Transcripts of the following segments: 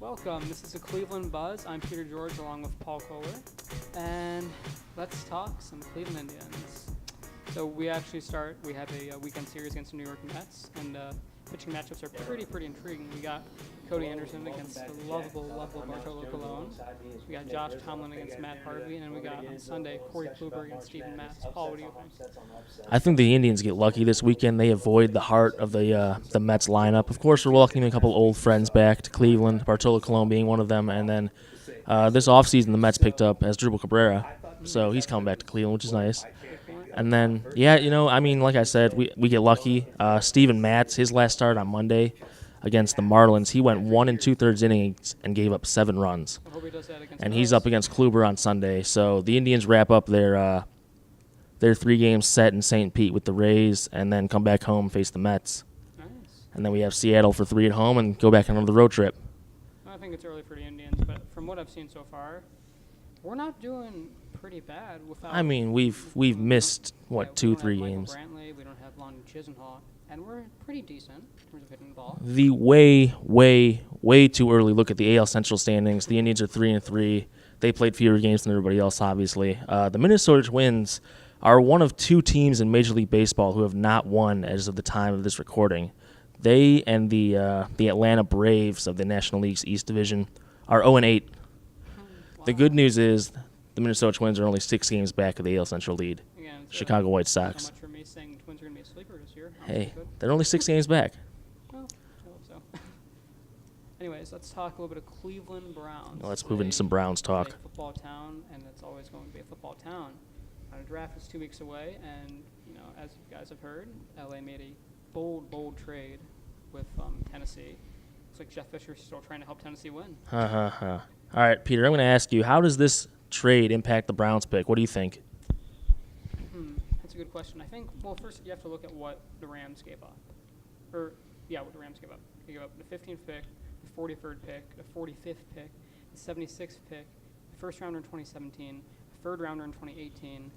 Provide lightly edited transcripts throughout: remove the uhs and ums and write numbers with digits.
Welcome. This is the Cleveland Buzz. I'm Peter George along with Paul Kohler. And let's talk some Cleveland Indians. So we have a weekend series against the New York Mets, and pitching matchups are pretty intriguing. We got Cody Anderson against the lovable Bartolo Colon. We got Josh Tomlin against Matt Harvey, and then we got on Sunday Corey Kluber against Steven Matz. Paul, what do you think? I think the Indians get lucky this weekend. They avoid the heart of the Mets lineup. Of course, we're welcoming a couple old friends back to Cleveland, Bartolo Colon being one of them, and then this offseason the Mets picked up Asdrubal Cabrera, so he's coming back to Cleveland, which is nice. And then, like I said, we get lucky. Steven Matz, his last start on Monday against the Marlins, he went 1 2/3 innings and gave up 7 runs. I hope he does that against And he's up against Kluber on Sunday. So the Indians wrap up their 3 games set in St. Pete with the Rays and then come back home and face the Mets. Nice. And then we have Seattle for 3 at home and go back on another road trip. I think it's early for the Indians, but from what I've seen so far, we're not doing pretty bad without. I mean, we've missed, we 2-3 don't have games. Michael Brantley, we don't have Lon Chisenhall, and we're pretty decent in terms of hitting the ball. The way too early look at the AL Central standings. The Indians are 3-3. They played fewer games than everybody else, obviously. The Minnesota Twins are one of 2 teams in Major League Baseball who have not won as of the time of this recording. They and the Atlanta Braves of the National League's East Division are 0-8. Wow. The good news is the Minnesota Twins are only 6 games back of the AL Central lead. Again, Chicago White so Sox. much for me saying the Twins are going to be a sleeper this year. Hey, they're only 6 games back. Well, I hope so. Anyways, let's talk a little bit of Cleveland Browns. Well, let's move into some Browns talk. A football town, and it's always going to be a football town. The draft is 2 weeks away, and as you guys have heard, LA made a bold trade with Tennessee. Looks like Jeff Fisher's still trying to help Tennessee win. All right, Peter, I'm going to ask you, how does this trade impact the Browns pick? What do you think? That's a good question. I think, well, first you have to look at what the Rams gave up. What the Rams gave up. They gave up the 15th pick, the 43rd pick, the 45th pick, the 76th pick, the first rounder in 2017, the 3rd rounder in 2018,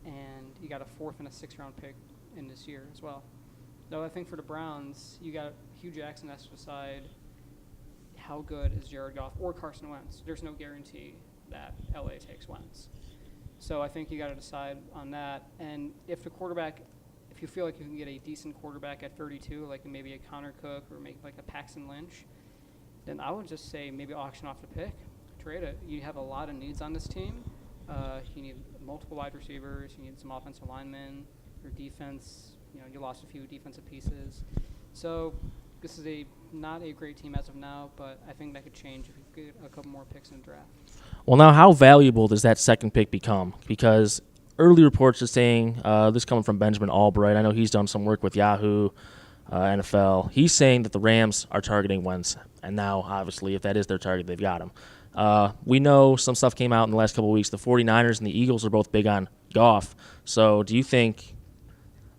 and you got a 4th and a 6th round pick in this year as well. Though I think for the Browns, you got Hugh Jackson has to decide how good is Jared Goff or Carson Wentz. There's no guarantee that LA takes Wentz. So I think you got to decide on that. And if you feel like you can get a decent quarterback at 32, like maybe a Connor Cook or maybe like a Paxton Lynch, then I would just say maybe auction off the pick, trade it. You have a lot of needs on this team. You need multiple wide receivers. You need some offensive linemen. Your defense, you lost a few defensive pieces. So this is not a great team as of now, but I think that could change if you get a couple more picks in the draft. Well, now how valuable does that second pick become? Because early reports are saying, this coming from Benjamin Albright, I know he's done some work with Yahoo, NFL. He's saying that the Rams are targeting Wentz, and now, obviously, if that is their target, they've got him. We know some stuff came out in the last couple of weeks. The 49ers and the Eagles are both big on Goff. So do you think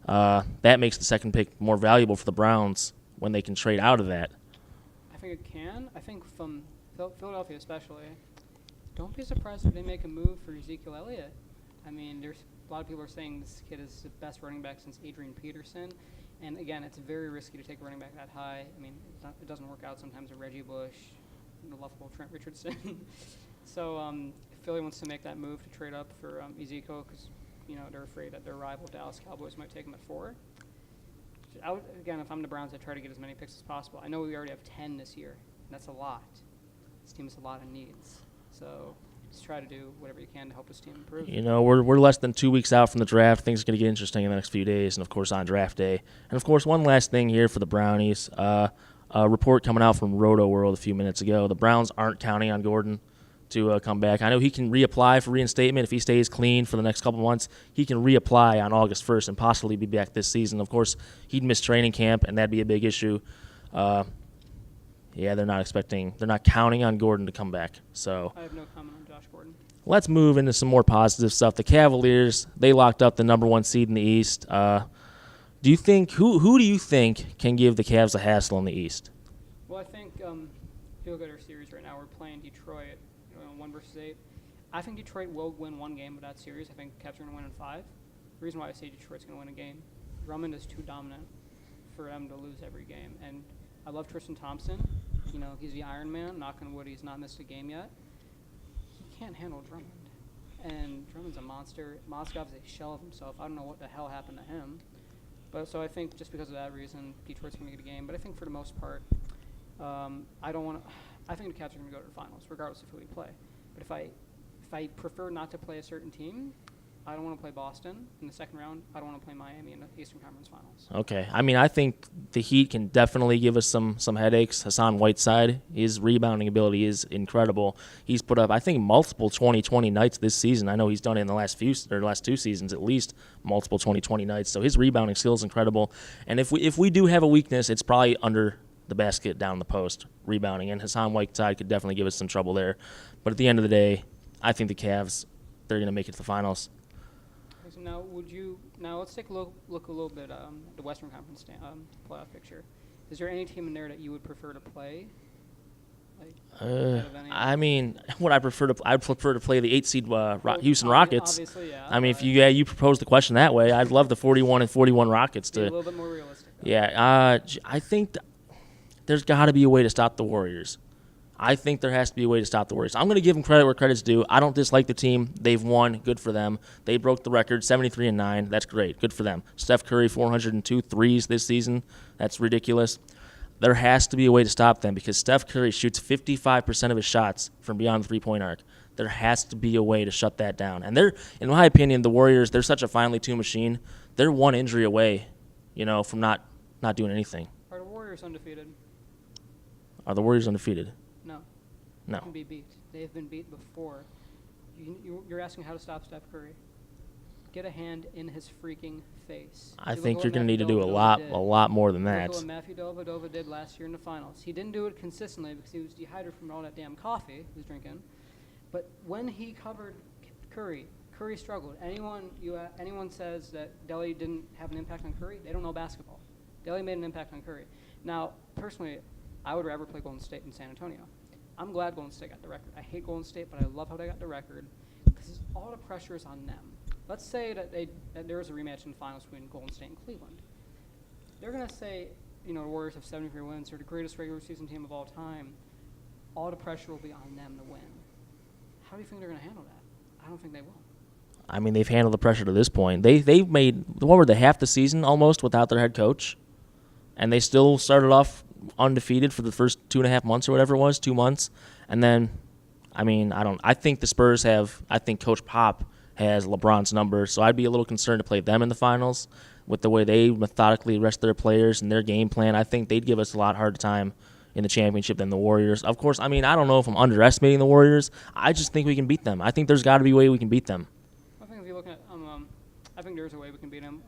that makes the second pick more valuable for the Browns when they can trade out of that? I think it can. I think from Philadelphia especially, don't be surprised if they make a move for Ezekiel Elliott. I mean, there's a lot of people are saying this kid is the best running back since Adrian Peterson. And, again, it's very risky to take a running back that high. I mean, it doesn't work out sometimes with Reggie Bush, the lovable Trent Richardson. So if Philly wants to make that move to trade up for Ezekiel because, they're afraid that their rival Dallas Cowboys might take him at 4. Again, if I'm the Browns, I try to get as many picks as possible. I know we already have 10 this year. And that's a lot. This team has a lot of needs. So just try to do whatever you can to help this team improve. We're less than 2 weeks out from the draft. Things are going to get interesting in the next few days, and, of course, on draft day. And, of course, one last thing here for the Brownies. A report coming out from Roto World a few minutes ago. The Browns aren't counting on Gordon to come back. I know he can reapply for reinstatement. If he stays clean for the next couple months, he can reapply on August 1st and possibly be back this season. Of course, he'd miss training camp, and that'd be a big issue. They're not counting on Gordon to come back. So I have no comment on Josh Gordon. Let's move into some more positive stuff. The Cavaliers, they locked up the number 1 seed in the East. Do you think who do you think can give the Cavs a hassle in the East? Well, I think if you look at our series right now, we're playing Detroit, 1 versus 8. I think Detroit will win 1 game of that series. I think Cavs are going to win in 5. The reason why I say Detroit's going to win a game, Drummond is too dominant for them to lose every game. And I love Tristan Thompson. he's the Iron Man. Knock on wood, he's not missed a game yet. He can't handle Drummond. And Drummond's a monster. Mozgov's a shell of himself. I don't know what the hell happened to him. But so I think just because of that reason, Detroit's going to get a game. But I think for the most part, I don't want to. I think the Cavs are going to go to the finals, regardless of who we play. But if I prefer not to play a certain team, I don't want to play Boston in the second round. I don't want to play Miami in the Eastern Conference Finals. Okay. I mean, I think the Heat can definitely give us some headaches. Hassan Whiteside, his rebounding ability is incredible. He's put up, I think, multiple 20-20 nights this season. I know he's done it in the last 2 seasons, at least multiple 20-20 nights. So his rebounding skill is incredible. And if we do have a weakness, it's probably under the basket down the post rebounding. And Hassan Whiteside could definitely give us some trouble there. But at the end of the day, I think the Cavs, they're going to make it to the finals. So now let's take a look a little bit at the Western Conference playoff picture. Is there any team in there that you would prefer to play? I mean, I'd prefer to play the 8 seed Houston Rockets. Obviously, yeah. I mean, if you propose the question that way, I'd love the 41-41 Rockets to be a little bit more realistic. Yeah, I think there's got to be a way to stop the Warriors. I think there has to be a way to stop the Warriors. I'm going to give them credit where credit's due. I don't dislike the team. They've won. Good for them. They broke the record, 73-9. That's great. Good for them. Steph Curry, 402 threes this season. That's ridiculous. There has to be a way to stop them because Steph Curry shoots 55% of his shots from beyond the three-point arc. There has to be a way to shut that down. And in my opinion, the Warriors, they're such a finely tuned machine. They're one injury away, from not doing anything. Are the Warriors undefeated? Are the Warriors undefeated? No. No. Can be beat. They have been beat before. You're asking how to stop Steph Curry. Get a hand in his freaking face. I think you're going to need to do a lot more than that. Look at what Matthew Dellavedova did last year in the finals. He didn't do it consistently because he was dehydrated from all that damn coffee he was drinking. But when he covered Curry struggled. Anyone says that Delly didn't have an impact on Curry, they don't know basketball. Delly made an impact on Curry. Now, personally, I would rather play Golden State than San Antonio. I'm glad Golden State got the record. I hate Golden State, but I love how they got the record because all the pressure is on them. Let's say that there was a rematch in the finals between Golden State and Cleveland. They're going to say, the Warriors have 73 wins. They're the greatest regular season team of all time. All the pressure will be on them to win. How do you think they're going to handle that? I don't think they will. I mean, they've handled the pressure to this point. They've made, half the season almost without their head coach, and they still started off undefeated for the first 2.5 months or whatever it was, 2 months. And then, I think the Spurs I think Coach Pop has LeBron's number, so I'd be a little concerned to play them in the finals with the way they methodically rest their players and their game plan. I think they'd give us a lot harder time in the championship than the Warriors. Of course, I don't know if I'm underestimating the Warriors. I just think we can beat them. I think there's got to be a way we can beat them. I think if you look at, I think there's a way we can beat them.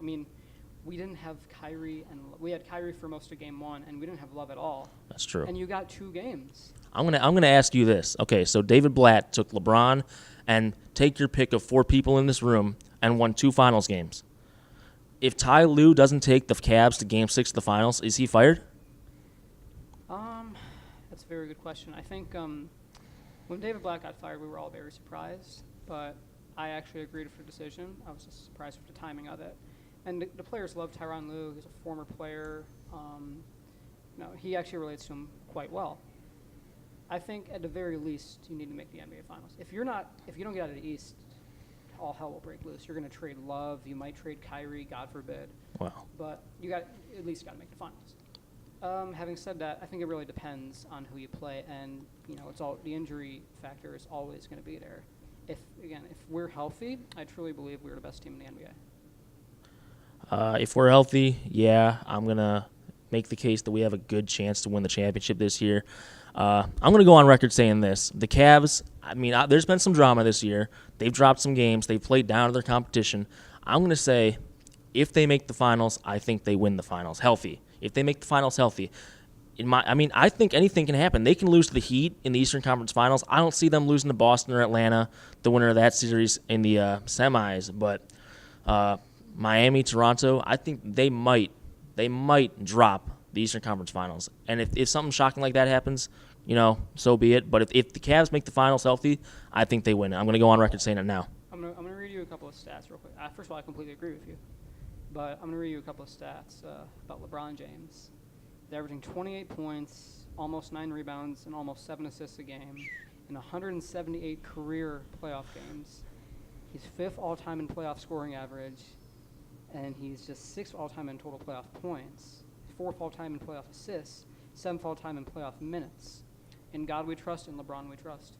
We didn't have Kyrie, and we had Kyrie for most of Game 1, and we didn't have Love at all. That's true. And you got 2 games. I'm gonna ask you this. Okay, so David Blatt took LeBron, and take your pick of 4 people in this room, and won 2 finals games. If Ty Lue doesn't take the Cavs to Game 6 of the finals, is he fired? That's a very good question. I think when David Blatt got fired, we were all very surprised, but I actually agreed with the decision. I was just surprised with the timing of it. And the players love Tyronn Lue. He's a former player. He actually relates to him quite well. I think at the very least you need to make the NBA Finals. If you don't get out of the East, all hell will break loose. You're going to trade Love. You might trade Kyrie, God forbid. Wow. But you at least got to make the Finals. Having said that, I think it really depends on who you play, and the injury factor is always going to be there. If we're healthy, I truly believe we're the best team in the NBA. If we're healthy, yeah, I'm going to make the case that we have a good chance to win the championship this year. I'm going to go on record saying this. The Cavs, there's been some drama this year. They've dropped some games. They've played down to their competition. I'm going to say if they make the finals, I think they win the finals healthy. If they make the finals healthy. I think anything can happen. They can lose to the Heat in the Eastern Conference Finals. I don't see them losing to Boston or Atlanta, the winner of that series in the semis. But Miami, Toronto, I think they might drop the Eastern Conference Finals. And if something shocking like that happens, so be it. But if the Cavs make the finals healthy, I think they win. I'm going to go on record saying it now. I'm gonna read you a couple of stats real quick. First of all, I completely agree with you. But I'm going to read you a couple of stats about LeBron James. He's averaging 28 points, almost 9 rebounds, and almost 7 assists a game in 178 career playoff games. He's 5th all-time in playoff scoring average, and he's just 6th all-time in total playoff points, 4th all-time in playoff assists, 7th all-time in playoff minutes. In God we trust, in LeBron we trust.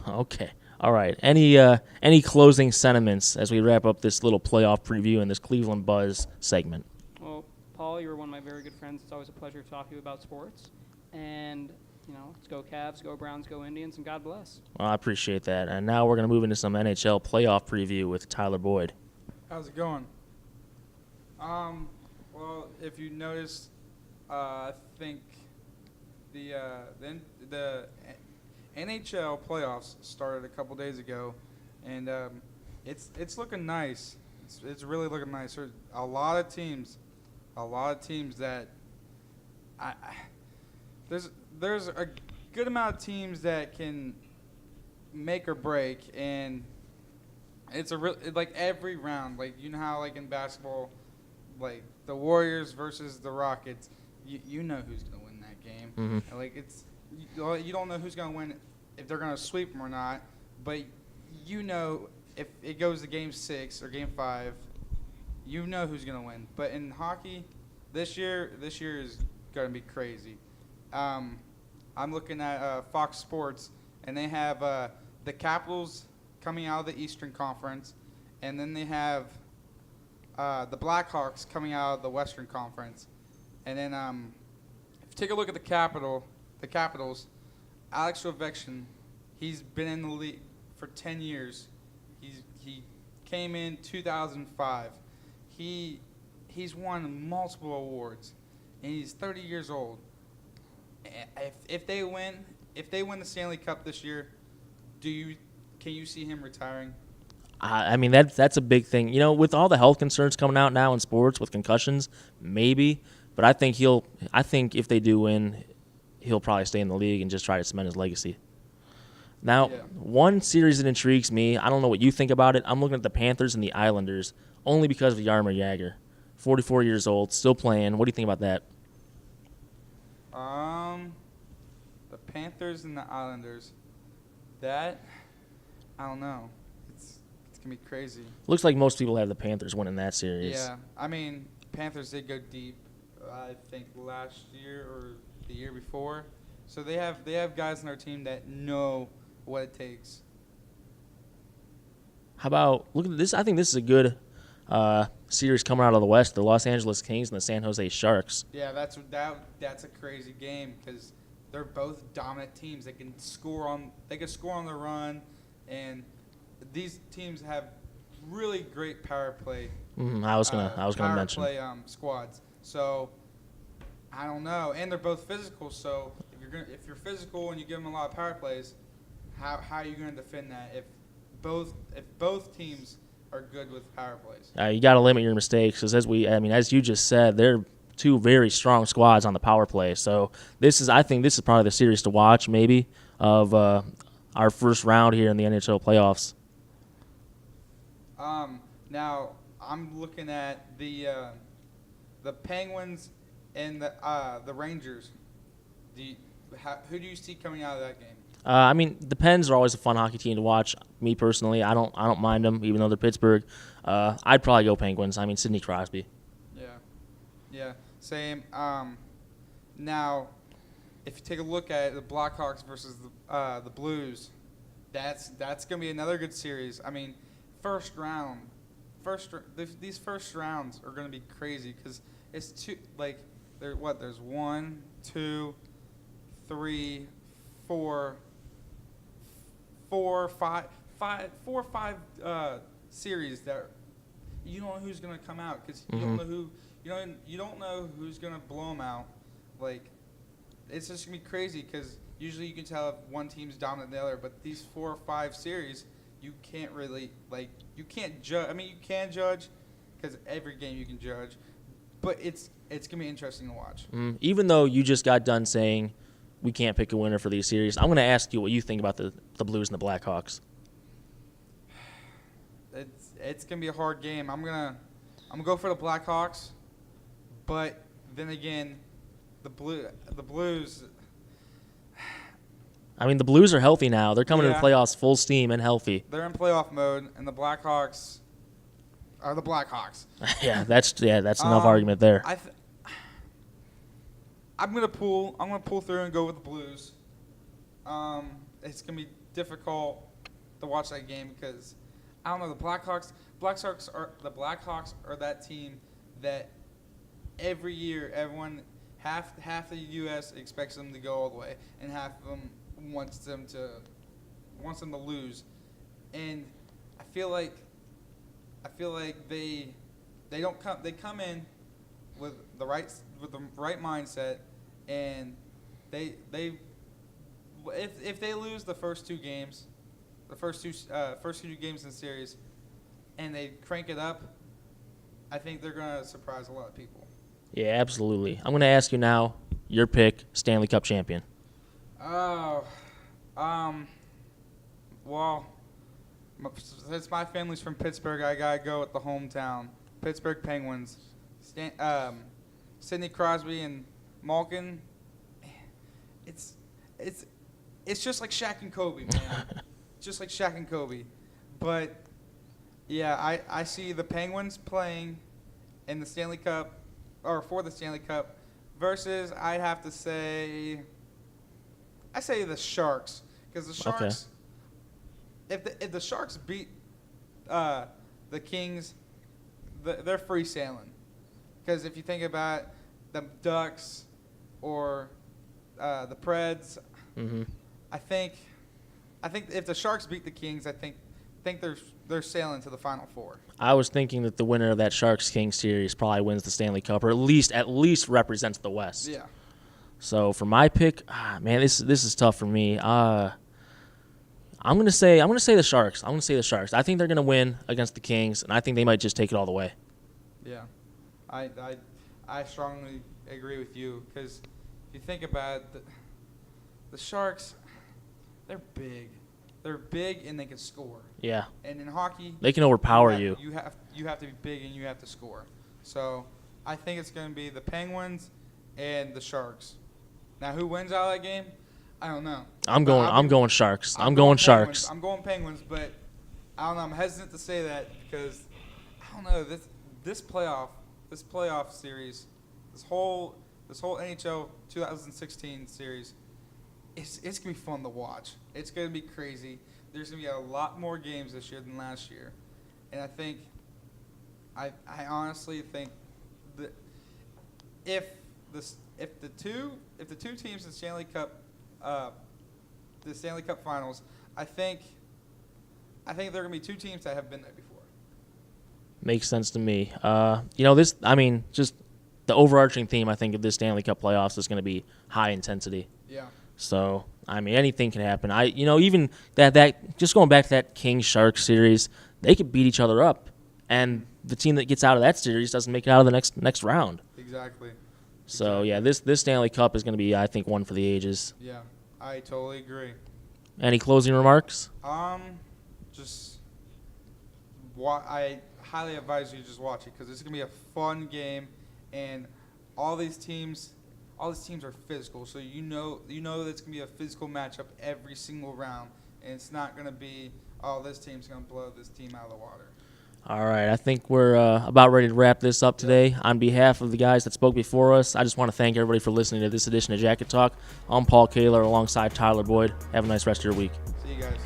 Okay. All right. Any closing sentiments as we wrap up this little playoff preview and this Cleveland Buzz segment? Well, Paul, you're one of my very good friends. It's always a pleasure to talk to you about sports. And, let's go Cavs, go Browns, go Indians, and God bless. Well, I appreciate that. And now we're going to move into some NHL playoff preview with Tyler Boyd. How's it going? Well, if you noticed, I think the NHL playoffs started a couple days ago, and it's looking nice. It's really looking nice. There's a lot of teams that there's a good amount of teams that can make or break, and it's like every round, like you know how like in basketball, like the Warriors versus the Rockets, you know who's gonna win that game. Mm-hmm. And, like you don't know who's gonna win, if they're gonna sweep them or not, but you know if it goes to Game 6 or Game 5, you know who's gonna win. But in hockey, this year is gonna be crazy. I'm looking at Fox Sports, and they have the Capitals coming out of the Eastern Conference, and then they have the Blackhawks coming out of the Western Conference. And then if you take a look at the Capitals, Alex Ovechkin, he's been in the league for 10 years. He came in 2005. He's won multiple awards, and he's 30 years old. If they win the Stanley Cup this year, can you see him retiring? I mean, that's a big thing. With all the health concerns coming out now in sports with concussions, maybe. But I think if they do win, he'll probably stay in the league and just try to cement his legacy. Now, One series that intrigues me, I don't know what you think about it. I'm looking at the Panthers and the Islanders only because of Jaromir Jagr. 44 years old, still playing. What do you think about that? The Panthers and the Islanders, that, I don't know. It's going to be crazy. Looks like most people have the Panthers winning that series. Yeah, I mean, Panthers did go deep, I think, last year or the year before. So they have guys on their team that know what it takes. How about, look at this, I think this is a good series coming out of the West, the Los Angeles Kings and the San Jose Sharks. Yeah, that's a crazy game because they're both dominant teams. They can score on the run, and these teams have really great power play. I was gonna mention power play squads. So I don't know, and they're both physical. So if you're physical and you give them a lot of power plays, how are you going to defend that if both teams are good with power plays? You got to limit your mistakes because as you just said, they're two very strong squads on the power play. So I think this is probably the series to watch, maybe, of our first round here in the NHL playoffs. Now I'm looking at the Penguins and the Rangers. Who do you see coming out of that game? The Pens are always a fun hockey team to watch. Me personally, I don't mind them, even though they're Pittsburgh. I'd probably go Penguins. Sidney Crosby. Yeah, same. Now, if you take a look at the Blackhawks versus the Blues, that's gonna be another good series. First round, these first rounds are gonna be crazy because it's there's 1, 2, 3, 4, 5 series that you don't know who's gonna come out because you don't know who's gonna blow them out. It's just gonna be crazy because usually you can tell if one team's dominant than the other, but these 4 or 5 series you can't really you can't judge. You can judge because every game you can judge, but it's gonna be interesting to watch. Even though you just got done saying we can't pick a winner for these series, I'm going to ask you what you think about the Blues and the Blackhawks. It's gonna be a hard game. I'm gonna go for the Blackhawks, but then again, the Blues. I mean, the Blues are healthy now. They're coming to Yeah. the playoffs full steam and healthy. They're in playoff mode, and the Blackhawks are the Blackhawks. That's enough argument there. I'm gonna pull through and go with the Blues. It's gonna be difficult to watch that game because I don't know, the Blackhawks are that team that every year half the U.S. expects them to go all the way, and half of them wants them to lose, and I feel like they come in with the right mindset, and if they lose the first two games in the series, and they crank it up, I think they're gonna surprise a lot of people. Yeah, absolutely. I'm going to ask you now, your pick, Stanley Cup champion. Oh, well, since my family's from Pittsburgh, I gotta go with the hometown Pittsburgh Penguins. Sidney Crosby and Malkin. It's just like Shaq and Kobe, man. Just like Shaq and Kobe. But yeah, I see the Penguins playing in the Stanley Cup, or for the Stanley Cup, versus I say the Sharks, because the Sharks, if the Sharks beat the Kings, they're free sailing. Because if you think about the Ducks or the Preds, I think if the Sharks beat the Kings, I think they're sailing to the Final Four. I was thinking that the winner of that Sharks-Kings series probably wins the Stanley Cup, or at least represents the West. Yeah. So for my pick, man, this is tough for me. I'm gonna say the Sharks. I think they're gonna win against the Kings, and I think they might just take it all the way. Yeah, I strongly agree with you, because if you think about it, the Sharks, they're big. They're big and they can score. Yeah. And in hockey, They can overpower you. You have to be big and you have to score. So I think it's going to be the Penguins and the Sharks. Now, who wins out of that game? I don't know. I'm going Sharks. I'm going Penguins. Sharks. I'm going Penguins, but I don't know. I'm hesitant to say that because I don't know, this playoff series, this whole NHL 2016 series, it's gonna be fun to watch. It's gonna be crazy. There's gonna be a lot more games this year than last year, and I honestly think that if the two teams in Stanley Cup, the Stanley Cup Finals, I think there are gonna be two teams that have been there before. Makes sense to me. Just the overarching theme, I think, of this Stanley Cup playoffs is going to be high intensity. Yeah. So, anything can happen. Even that just going back to that Kings-Sharks series, they could beat each other up, and the team that gets out of that series doesn't make it out of the next round. Exactly. So, yeah, this Stanley Cup is going to be, I think, one for the ages. Yeah, I totally agree. Any closing remarks? I highly advise you to just watch it because it's gonna be a fun game, and all these teams are physical. So you know that it's gonna be a physical matchup every single round, and it's not gonna be this team's gonna blow this team out of the water. All right, I think we're about ready to wrap this up today. On behalf of the guys that spoke before us, I just want to thank everybody for listening to this edition of Jacket Talk. I'm Paul Kaler alongside Tyler Boyd. Have a nice rest of your week. See you guys.